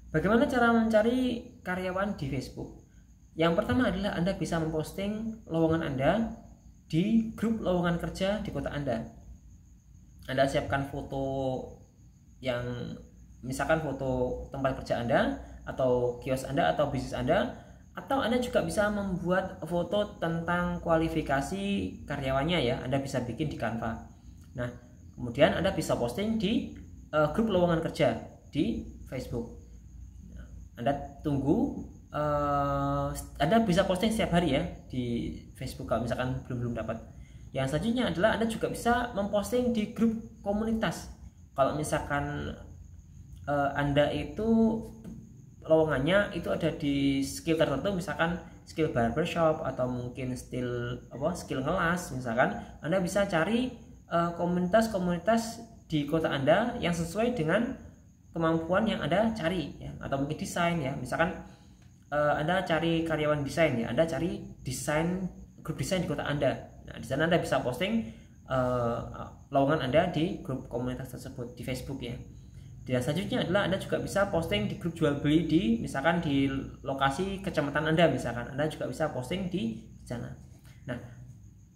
Bagaimana cara mencari karyawan di Facebook? Yang pertama adalah Anda bisa memposting lowongan Anda di grup lowongan kerja di kota Anda. Anda siapkan foto yang misalkan foto tempat kerja Anda atau kios Anda atau bisnis Anda, atau Anda juga bisa membuat foto tentang kualifikasi karyawannya ya. Anda bisa bikin di Canva. Nah, kemudian Anda bisa posting di grup lowongan kerja di Facebook. Anda tunggu, Anda bisa posting setiap hari ya di Facebook kalau misalkan belum dapat. Yang selanjutnya adalah Anda juga bisa memposting di grup komunitas. Kalau misalkan Anda itu lowongannya itu ada di skill tertentu, misalkan skill barbershop atau mungkin skill ngelas, misalkan Anda bisa cari komunitas-komunitas di kota Anda yang sesuai dengan kemampuan yang Anda cari ya, atau mungkin desain ya. Misalkan Anda cari karyawan desain ya, Anda cari grup desain di kota Anda. Nah, di sana Anda bisa posting lowongan Anda di grup komunitas tersebut di Facebook ya. Dan selanjutnya adalah Anda juga bisa posting di grup jual beli di misalkan di lokasi kecamatan Anda, misalkan Anda juga bisa posting di sana. Nah,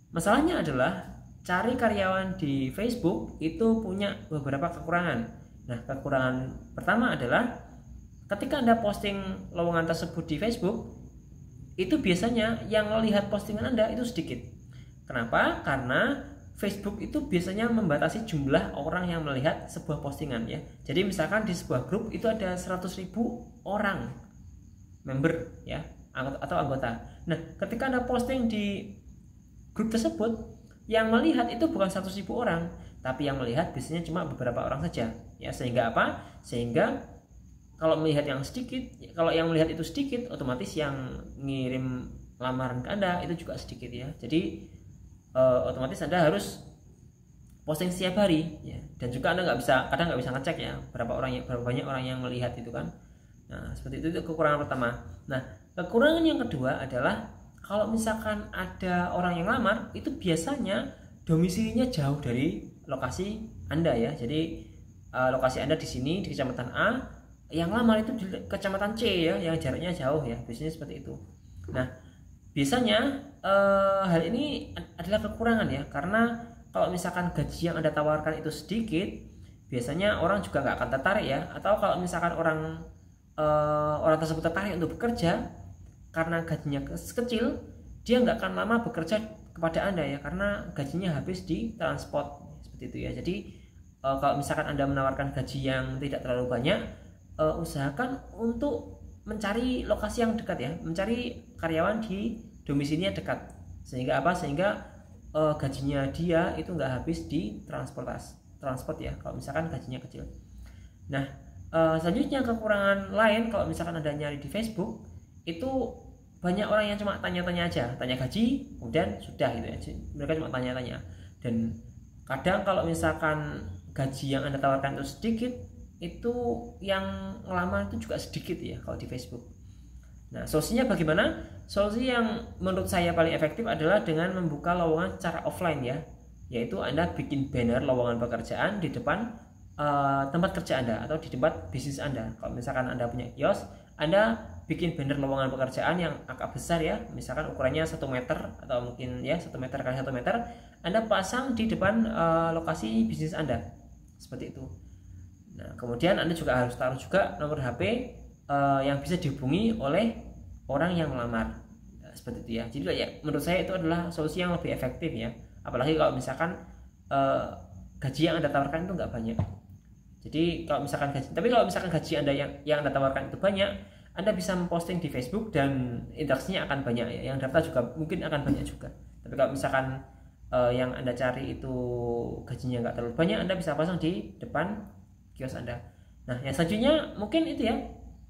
masalahnya adalah cari karyawan di Facebook itu punya beberapa kekurangan. Nah, kekurangan pertama adalah ketika Anda posting lowongan tersebut di Facebook, itu biasanya yang melihat postingan Anda itu sedikit. Kenapa? Karena Facebook itu biasanya membatasi jumlah orang yang melihat sebuah postingan ya. Jadi misalkan di sebuah grup itu ada 100.000 orang member ya, atau anggota. Nah, ketika Anda posting di grup tersebut, yang melihat itu bukan 100.000 orang, tapi yang melihat biasanya cuma beberapa orang saja ya. Sehingga apa? Sehingga kalau melihat yang melihat itu sedikit, otomatis yang ngirim lamaran ke Anda itu juga sedikit ya. Jadi otomatis Anda harus posting setiap hari ya. Dan juga Anda kadang nggak bisa ngecek ya berapa banyak orang yang melihat itu kan. Nah, seperti itu kekurangan pertama. Nah, kekurangan yang kedua adalah kalau misalkan ada orang yang lamar, itu biasanya domisilinya jauh dari lokasi Anda ya. Jadi lokasi Anda di sini di kecamatan A, yang lamar itu di kecamatan C ya, yang jaraknya jauh ya. Biasanya seperti itu. Nah, biasanya hal ini adalah kekurangan ya, karena kalau misalkan gaji yang Anda tawarkan itu sedikit, biasanya orang juga nggak akan tertarik ya. Atau kalau misalkan orang tersebut tertarik untuk bekerja, karena gajinya kecil, dia nggak akan lama bekerja kepada Anda ya, karena gajinya habis di transport seperti itu ya. Jadi kalau misalkan Anda menawarkan gaji yang tidak terlalu banyak, usahakan untuk mencari lokasi yang dekat ya, mencari karyawan di domisilinya dekat. Sehingga apa? Sehingga gajinya dia itu nggak habis di transport ya, kalau misalkan gajinya kecil. Nah, selanjutnya kekurangan lain kalau misalkan Anda nyari di Facebook, itu banyak orang yang cuma tanya-tanya aja, tanya gaji, kemudian sudah gitu ya. Mereka cuma tanya-tanya. Dan kadang kalau misalkan gaji yang Anda tawarkan itu sedikit, itu yang ngelamar itu juga sedikit ya kalau di Facebook. Nah, solusinya bagaimana? Solusi yang menurut saya paling efektif adalah dengan membuka lowongan secara offline ya, yaitu Anda bikin banner lowongan pekerjaan di depan tempat kerja Anda atau di tempat bisnis Anda. Kalau misalkan Anda punya kios, Anda bikin banner lowongan pekerjaan yang agak besar ya, misalkan ukurannya 1 meter atau mungkin ya 1 meter kali 1 meter, Anda pasang di depan lokasi bisnis Anda seperti itu. Nah, kemudian Anda juga harus taruh juga nomor HP yang bisa dihubungi oleh orang yang melamar seperti itu ya. Jadi ya, menurut saya itu adalah solusi yang lebih efektif ya, apalagi kalau misalkan gaji yang Anda tawarkan itu nggak banyak. Jadi kalau misalkan gaji Anda yang Anda tawarkan itu banyak, Anda bisa memposting di Facebook dan interaksinya akan banyak ya. Yang daftar juga mungkin akan banyak juga. Tapi kalau misalkan yang Anda cari itu gajinya nggak terlalu banyak, Anda bisa pasang di depan kios Anda. Nah, yang selanjutnya mungkin itu ya.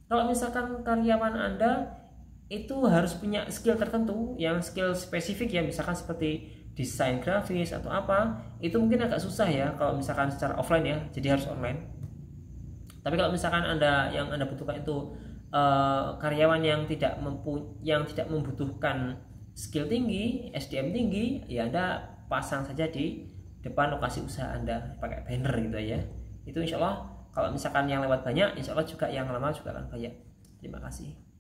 Kalau misalkan karyawan Anda itu harus punya skill tertentu, yang skill spesifik ya, misalkan seperti desain grafis atau apa, itu mungkin agak susah ya kalau misalkan secara offline ya, jadi harus online. Tapi kalau misalkan yang Anda butuhkan itu karyawan yang tidak membutuhkan skill tinggi, SDM tinggi, ya Anda pasang saja di depan lokasi usaha Anda pakai banner gitu ya. Itu insya Allah Kalau misalkan yang lewat banyak, insya Allah juga yang lama juga akan banyak. Terima kasih.